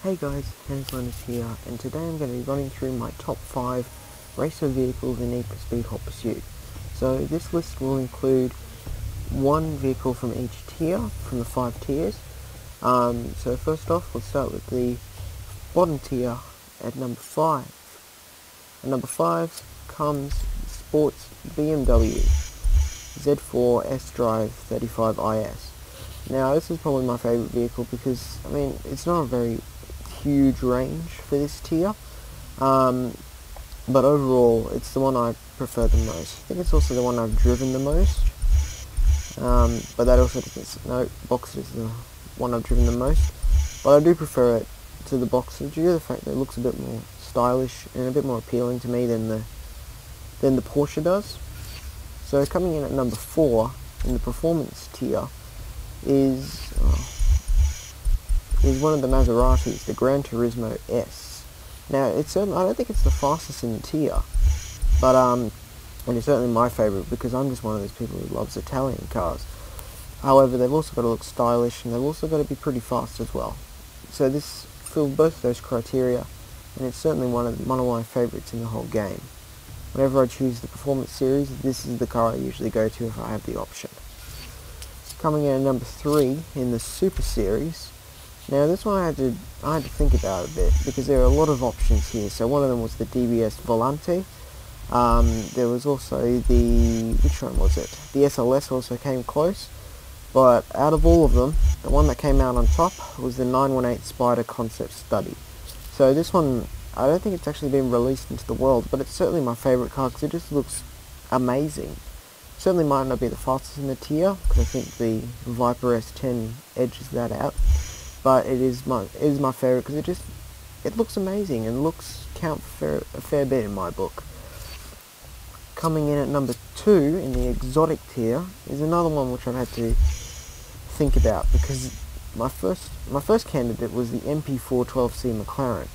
Hey guys, Hans here, and today I'm going to be running through my top 5 racer vehicles in Need for Speed Hot Pursuit. So this list will include one vehicle from each tier, from the 5 tiers. So first off, we'll start with the bottom tier at number 5. At number 5 comes sports BMW Z4 S-Drive 35IS. Now this is probably my favourite vehicle because, it's not a very huge range for this tier, but overall it's the one I prefer the most. I think it's also the one I've driven the most, but that also doesn't, no, Boxer is the one I've driven the most, but I do prefer it to the Boxer due to the fact that it looks a bit more stylish and a bit more appealing to me than the Porsche does. So coming in at number 4 in the performance tier is one of the Maseratis, the Gran Turismo S. Now, I don't think it's the fastest in the tier, but and it's certainly my favourite because I'm just one of those people who loves Italian cars. However, they've also got to look stylish and they've also got to be pretty fast as well. So this fills both of those criteria, and it's certainly one of my favourites in the whole game. Whenever I choose the performance series, this is the car I usually go to if I have the option. Coming in at number 3 in the Super Series. Now this one I had to think about a bit because there are a lot of options here. So one of them was the DBS Volante. There was also which one was it? The SLS also came close. But out of all of them, the one that came out on top was the 918 Spyder concept study. So this one, I don't think it's actually been released into the world, but it's certainly my favourite car because it just looks amazing. Certainly might not be the fastest in the tier because I think the Viper S10 edges that out. But it is my favourite because it looks amazing and looks count for a fair bit in my book. Coming in at number 2 in the exotic tier is another one which I've had to think about because my first candidate was the MP4 12C Mclaren.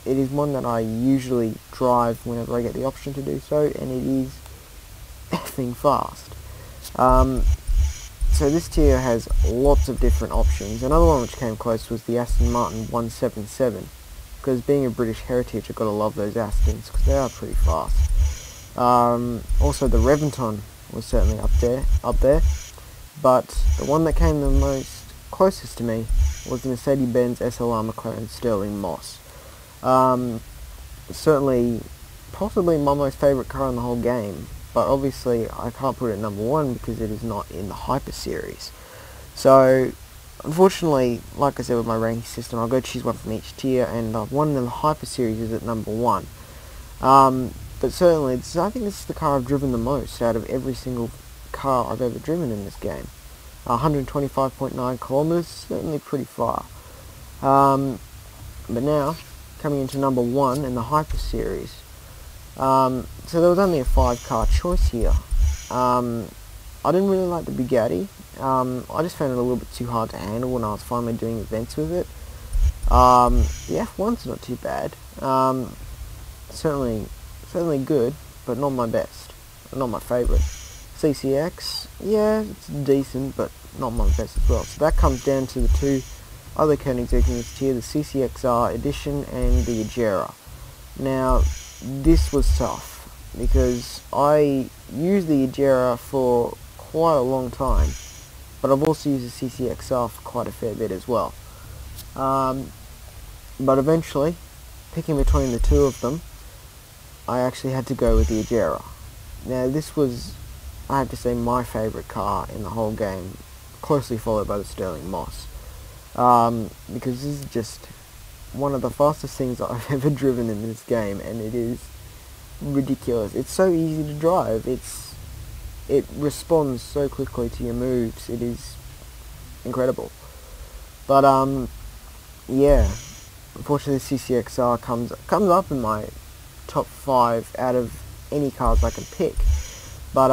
It is one that I usually drive whenever I get the option to do so, and it is effing fast. So this tier has lots of different options. Another one which came close was the Aston Martin 177, because being a British heritage I've got to love those Astons because they are pretty fast. Also the Reventon was certainly up there, but the one that came the most closest to me was the Mercedes-Benz SLR Mclaren Stirling Moss. Certainly, possibly my most favourite car in the whole game. But obviously I can't put it at number 1 because it is not in the Hyper Series. So unfortunately, like I said with my ranking system, I'll go choose one from each tier, and one in the Hyper Series is at number 1. But certainly, I think this is the car I've driven the most out of every single car I've ever driven in this game. 125.9 kilometers, certainly pretty far. But now, coming into number 1 in the Hyper Series. So there was only a 5-car choice here. I didn't really like the Bugatti. I just found it a little bit too hard to handle when I was finally doing events with it. The F1's not too bad. Certainly good, but not my best. Not my favourite. CCX, yeah, it's decent, but not my best as well. So that comes down to the 2 other Koenigsegg in this tier, the CCXR Edition and the Agera. Now, this was tough because I used the Agera for quite a long time, but I've also used the CCXR for quite a fair bit as well. But eventually, picking between the 2 of them, I actually had to go with the Agera. Now this was, I have to say, my favourite car in the whole game, closely followed by the Stirling Moss, because this is just one of the fastest things that I've ever driven in this game, and it is ridiculous. It's so easy to drive. It responds so quickly to your moves. It is incredible. But yeah, unfortunately the CCXR comes up in my top 5 out of any cars I can pick. But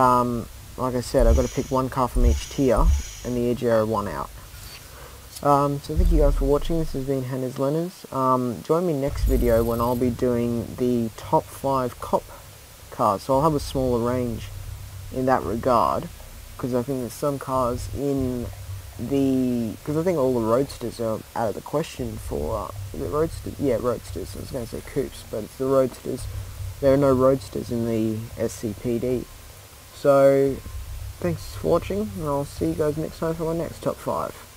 like I said, I've got to pick one car from each tier, and the Agera won out. So thank you guys for watching. This has been Hannah's Lenners. Join me next video when I'll be doing the top 5 cop cars. So I'll have a smaller range in that regard, because I think there's some cars in because I think all the roadsters are out of the question for, is it roadsters? Yeah, roadsters. I was going to say coupes, but it's the roadsters. There are no roadsters in the SCPD. So, thanks for watching, and I'll see you guys next time for my next top 5.